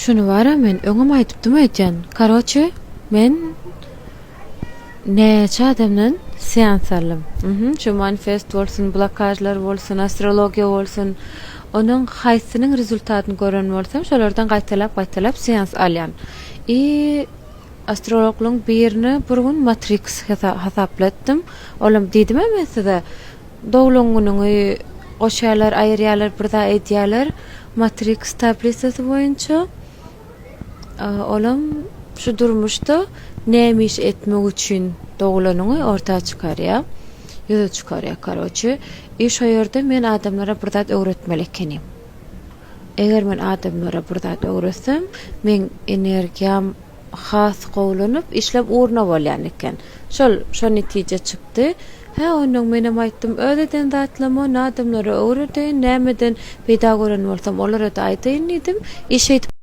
Şunu bara men öňem aýdypdym eýtjen. Karoçe men näçe adamdan seans aldım. Şu manifest bolsun, blokajlar bolsun, astrologiya bolsun, onun haýsynyň rezultatyny gören bolsam, şolardan gaýtalap seans alýan. Astrologlaryň birini bir gün Matrix hasaplatdym. Olam diýdim men size. Doglaňyny goşýarlar, aýrýarlar, birda edýärler. Matrix tablisesi boýunça olam şu durmuşda nämiş etmek üçin doglanyňy ortaga çykarýar. Ýüze çykarýar karoçe. Şo ýerde men adamlara bir zat öwretmeli ekenim. Eger men adamlara bir zat öwretsem, men energiýam has gowlanyp işlep urna bolýan eken. Şol netije çykdy. Onuň menem aýtdym, ödeden zatlama adamlara öwreden, nämeden peýda gören bolsam olara da aýtaýyn diýdim.